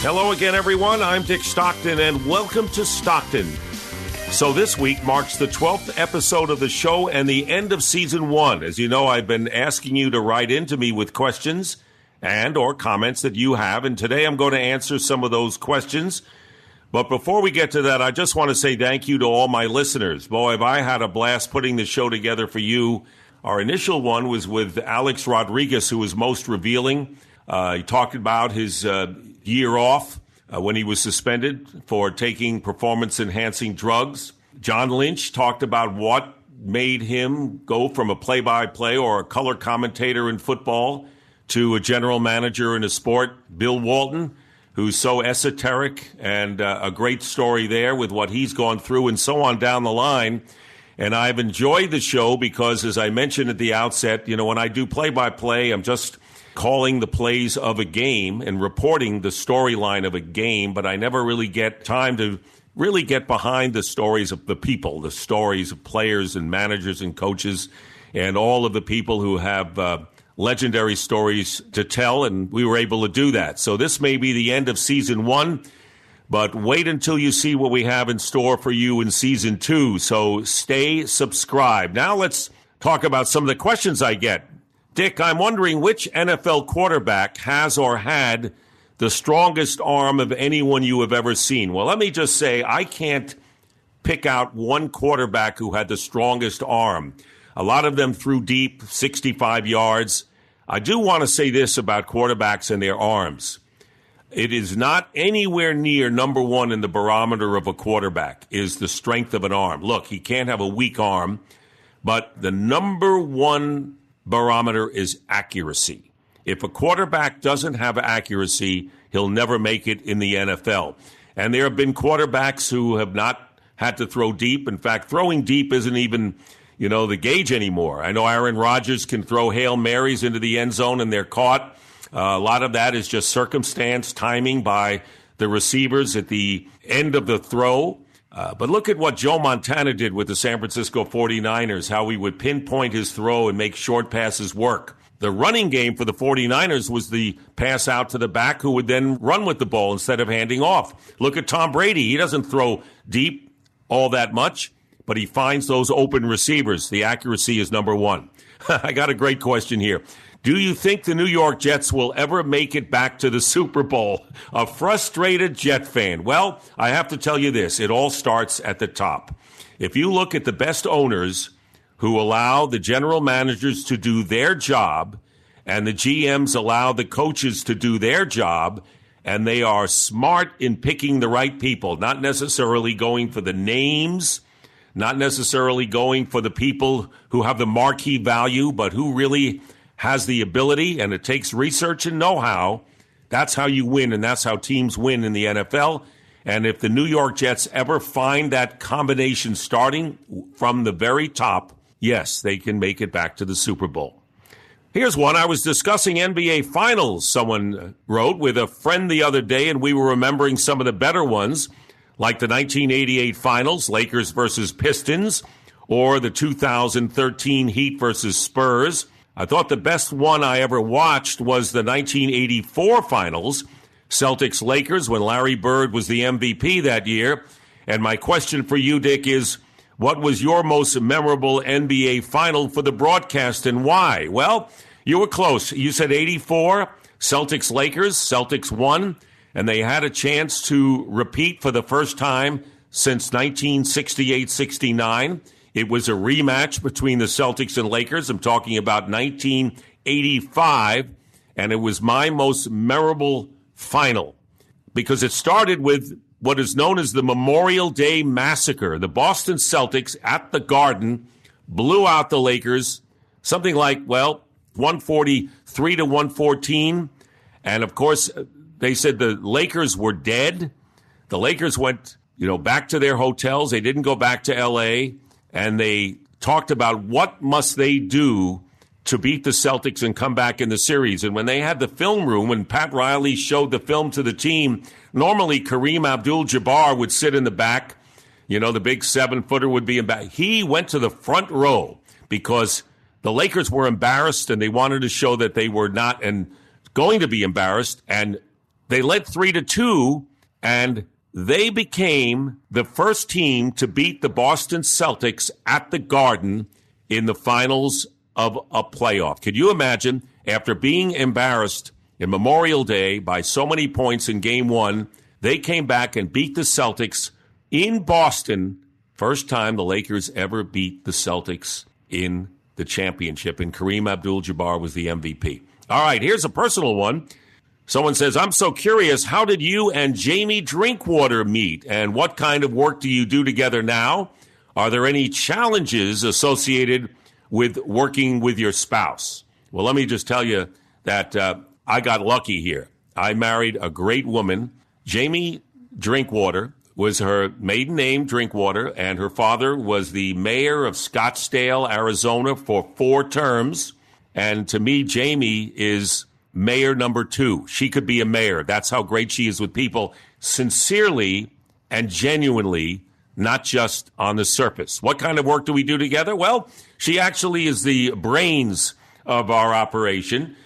Hello again, everyone. I'm Dick Stockton, and welcome to Stockton. So this week marks the 12th episode of the show and the end of Season 1. As you know, I've been asking you to write into me with questions and or comments that you have, and today I'm going to answer some of those questions. But before we get to that, I just want to say thank you to all my listeners. Boy, have I had a blast putting the show together for you. Our initial one was with Alex Rodriguez, who was most revealing. He talked about his year off when he was suspended for taking performance-enhancing drugs. John Lynch talked about what made him go from a play-by-play or a color commentator in football to a general manager in a sport. Bill Walton, who's so esoteric, and a great story there with what he's gone through and so on down the line. And I've enjoyed the show because, as I mentioned at the outset, you know, when I do play-by-play, I'm just calling the plays of a game and reporting the storyline of a game, but I never really get time to really get behind the stories of the people, the stories of players and managers and coaches and all of the people who have legendary stories to tell, and we were able to do that. So this may be the end of Season 1, but wait until you see what we have in store for you in Season 2, so stay subscribed. Now let's talk about some of the questions I get. Dick, I'm wondering which NFL quarterback has or had the strongest arm of anyone you have ever seen. Well, let me just say, I can't pick out one quarterback who had the strongest arm. A lot of them threw deep, 65 yards. I do want to say this about quarterbacks and their arms. It is not anywhere near number one in the barometer of a quarterback is the strength of an arm. Look, he can't have a weak arm, but the number one barometer is accuracy. If a quarterback doesn't have accuracy, he'll never make it in the NFL. And there have been quarterbacks who have not had to throw deep. In fact, throwing deep isn't even, the gauge anymore. I know Aaron Rodgers can throw Hail Marys into the end zone and they're caught. A lot of that is just circumstance, timing by the receivers at the end of the throw. But look at what Joe Montana did with the San Francisco 49ers, how he would pinpoint his throw and make short passes work. The running game for the 49ers was the pass out to the back who would then run with the ball instead of handing off. Look at Tom Brady. He doesn't throw deep all that much, but he finds those open receivers. The accuracy is number one. I got a great question here. Do you think the New York Jets will ever make it back to the Super Bowl? A frustrated Jet fan. Well, I have to tell you this. It all starts at the top. If you look at the best owners who allow the general managers to do their job and the GMs allow the coaches to do their job, and they are smart in picking the right people, not necessarily going for the names, not necessarily going for the people who have the marquee value, but who really has the ability, and it takes research and know-how. That's how you win, and that's how teams win in the NFL. And if the New York Jets ever find that combination starting from the very top, yes, they can make it back to the Super Bowl. Here's one. I was discussing NBA Finals, someone wrote, with a friend the other day, and we were remembering some of the better ones, like the 1988 Finals, Lakers versus Pistons, or the 2013 Heat versus Spurs. I thought the best one I ever watched was the 1984 Finals, Celtics-Lakers, when Larry Bird was the MVP that year. And my question for you, Dick, is what was your most memorable NBA Final for the broadcast and why? Well, you were close. You said 84, Celtics-Lakers. Celtics won, and they had a chance to repeat for the first time since 1968-69. It was a rematch between the Celtics and Lakers. I'm talking about 1985, and it was my most memorable final because it started with what is known as the Memorial Day Massacre. The Boston Celtics at the Garden blew out the Lakers, something like, 143 to 114. And, of course, they said the Lakers were dead. The Lakers went, back to their hotels. They didn't go back to L.A., and they talked about what must they do to beat the Celtics and come back in the series. And when they had the film room, when Pat Riley showed the film to the team, normally Kareem Abdul-Jabbar would sit in the back. The big 7-footer would be in back. He went to the front row because the Lakers were embarrassed and they wanted to show that they were not and going to be embarrassed. And They led 3-2, and they became the first team to beat the Boston Celtics at the Garden in the finals of a playoff. Could you imagine, after being embarrassed in Memorial Day by so many points in Game 1, they came back and beat the Celtics in Boston. First time the Lakers ever beat the Celtics in the championship, and Kareem Abdul-Jabbar was the MVP. All right, here's a personal one. Someone says, I'm so curious, how did you and Jamie Drinkwater meet, and what kind of work do you do together now? Are there any challenges associated with working with your spouse? Well, let me just tell you that I got lucky here. I married a great woman. Jamie Drinkwater was her maiden name, Drinkwater, and her father was the mayor of Scottsdale, Arizona, for 4 terms. And to me, Jamie is mayor number 2. She could be a mayor. That's how great she is with people, sincerely and genuinely, not just on the surface. What kind of work do we do together? Well, she actually is the brains of our operation.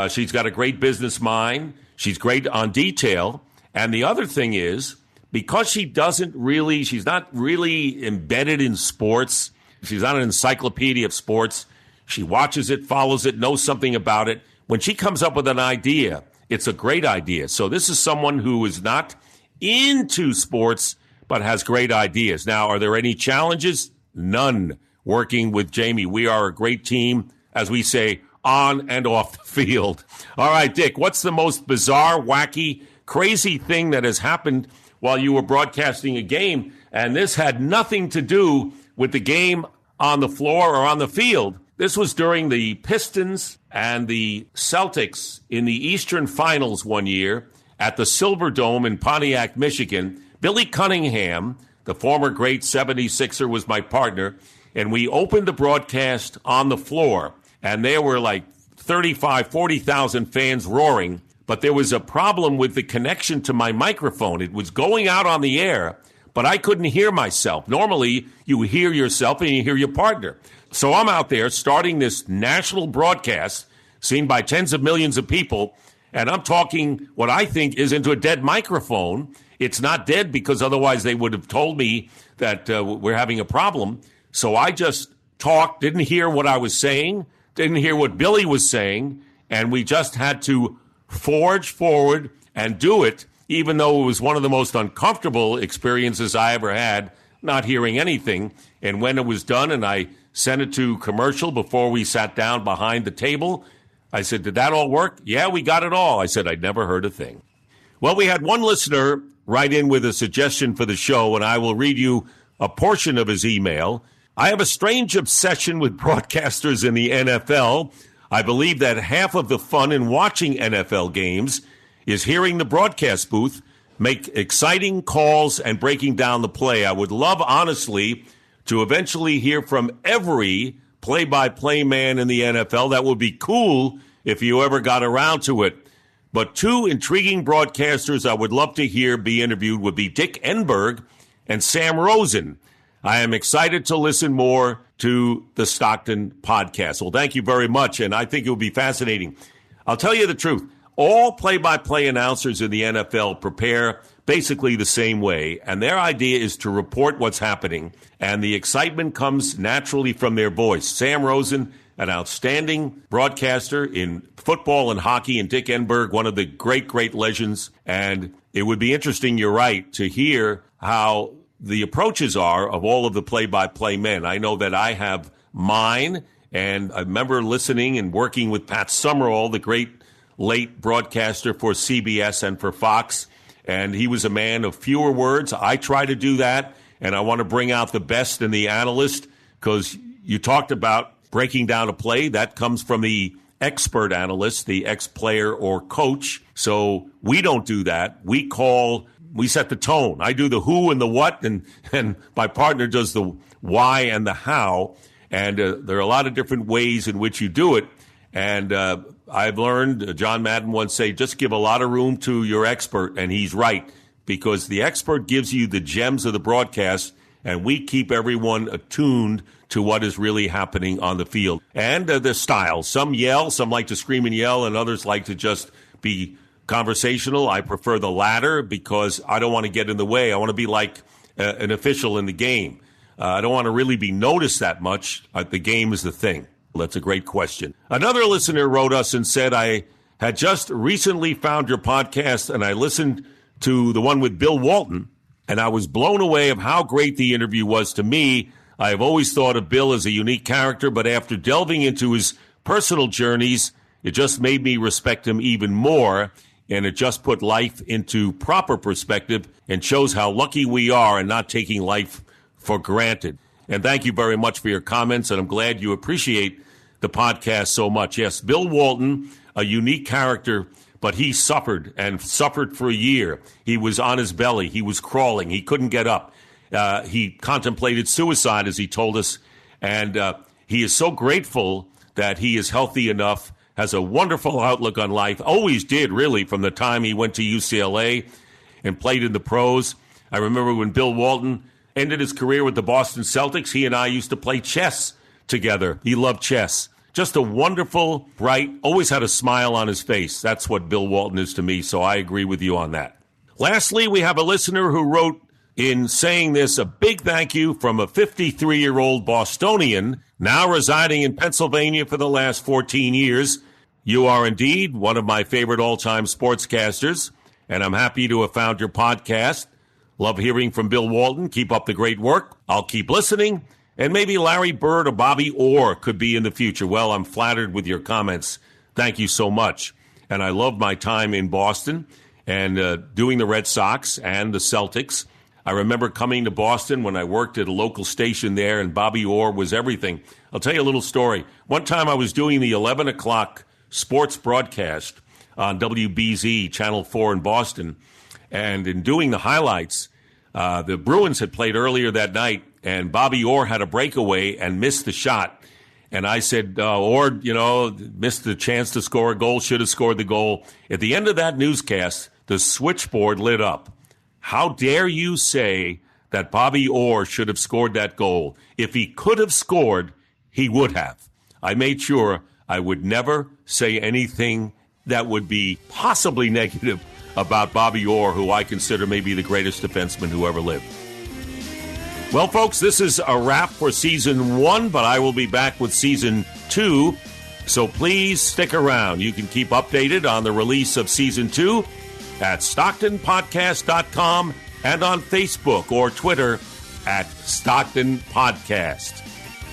She's got a great business mind. She's great on detail. And the other thing is, because she's not really embedded in sports, she's not an encyclopedia of sports, she watches it, follows it, knows something about it. When she comes up with an idea, it's a great idea. So this is someone who is not into sports, but has great ideas. Now, are there any challenges? None. Working with Jamie, we are a great team, as we say, on and off the field. All right, Dick, what's the most bizarre, wacky, crazy thing that has happened while you were broadcasting a game? And this had nothing to do with the game on the floor or on the field. This was during the Pistons and the Celtics in the Eastern Finals one year at the Silverdome in Pontiac, Michigan. Billy Cunningham, the former great 76er, was my partner, and we opened the broadcast on the floor, and there were like 40,000 fans roaring, but there was a problem with the connection to my microphone. It was going out on the air, but I couldn't hear myself. Normally, you hear yourself and you hear your partner. So I'm out there starting this national broadcast seen by tens of millions of people, and I'm talking what I think is into a dead microphone. It's not dead because otherwise they would have told me that we're having a problem. So I just talked, didn't hear what I was saying, didn't hear what Billy was saying, and we just had to forge forward and do it, even though it was one of the most uncomfortable experiences I ever had, not hearing anything. And when it was done and I sent it to commercial before we sat down behind the table, I said, did that all work? Yeah, we got it all. I said, I'd never heard a thing. Well, we had one listener write in with a suggestion for the show, and I will read you a portion of his email. I have a strange obsession with broadcasters in the NFL. I believe that half of the fun in watching NFL games is hearing the broadcast booth make exciting calls and breaking down the play. I would love, honestly, to eventually hear from every play-by-play man in the NFL. That would be cool if you ever got around to it. But 2 intriguing broadcasters I would love to hear be interviewed would be Dick Enberg and Sam Rosen. I am excited to listen more to the Stockton podcast. Well, thank you very much, and I think it will be fascinating. I'll tell you the truth. All play-by-play announcers in the NFL prepare basically the same way, and their idea is to report what's happening, and the excitement comes naturally from their voice. Sam Rosen, an outstanding broadcaster in football and hockey, and Dick Enberg, one of the great legends, and it would be interesting, you're right, to hear how the approaches are of all of the play-by-play men. I know that I have mine, and I remember listening and working with Pat Summerall, the great late broadcaster for CBS and for Fox, and he was a man of fewer words. I try to do that, and I want to bring out the best in the analyst, because you talked about breaking down a play. That comes from the expert analyst, the ex-player or coach. So we don't do that. We set the tone. I do the who and the what, and my partner does the why and the how. And there are a lot of different ways in which you do it. And I've learned, John Madden once said, just give a lot of room to your expert, and he's right, because the expert gives you the gems of the broadcast, and we keep everyone attuned to what is really happening on the field. And the styles. Some yell, some like to scream and yell, and others like to just be conversational. I prefer the latter because I don't want to get in the way. I want to be like an official in the game. I don't want to really be noticed that much. The game is the thing. That's a great question. Another listener wrote us and said, I had just recently found your podcast and I listened to the one with Bill Walton, and I was blown away of how great the interview was to me. I have always thought of Bill as a unique character, but after delving into his personal journeys, it just made me respect him even more, and it just put life into proper perspective and shows how lucky we are and not taking life for granted. And thank you very much for your comments, and I'm glad you appreciate the podcast so much. Yes, Bill Walton, a unique character, but he suffered and suffered for a year. He was on his belly. He was crawling. He couldn't get up. He contemplated suicide, as he told us, and he is so grateful that he is healthy enough, has a wonderful outlook on life, always did, really, from the time he went to UCLA and played in the pros. I remember when Bill Walton ended his career with the Boston Celtics, he and I used to play chess together. He loved chess. Just a wonderful, bright, always had a smile on his face. That's what Bill Walton is to me, so I agree with you on that. Lastly, we have a listener who wrote in saying this, a big thank you from a 53-year-old Bostonian, now residing in Pennsylvania for the last 14 years. You are indeed one of my favorite all-time sportscasters, and I'm happy to have found your podcast. Love hearing from Bill Walton. Keep up the great work. I'll keep listening. And maybe Larry Bird or Bobby Orr could be in the future. Well, I'm flattered with your comments. Thank you so much. And I love my time in Boston and doing the Red Sox and the Celtics. I remember coming to Boston when I worked at a local station there, and Bobby Orr was everything. I'll tell you a little story. One time I was doing the 11 o'clock sports broadcast on WBZ, Channel 4 in Boston, and in doing the highlights, the Bruins had played earlier that night, and Bobby Orr had a breakaway and missed the shot. And I said, Orr, missed the chance to score a goal, should have scored the goal. At the end of that newscast, the switchboard lit up. How dare you say that Bobby Orr should have scored that goal? If he could have scored, he would have. I made sure I would never say anything that would be possibly negative about Bobby Orr, who I consider maybe the greatest defenseman who ever lived. Well, folks, this is a wrap for Season 1, but I will be back with Season 2, so please stick around. You can keep updated on the release of Season 2 at StocktonPodcast.com and on Facebook or Twitter at Stockton Podcast.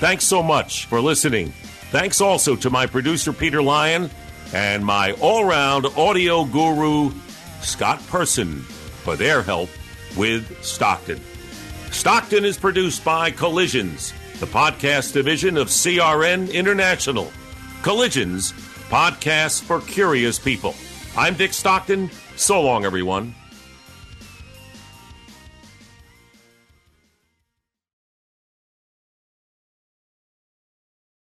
Thanks so much for listening. Thanks also to my producer, Peter Lyon, and my all-round audio guru, Scott Person, for their help with Stockton. Stockton is produced by Collisions, the podcast division of CRN International. Collisions, podcasts for curious people. I'm Dick Stockton. So long, everyone.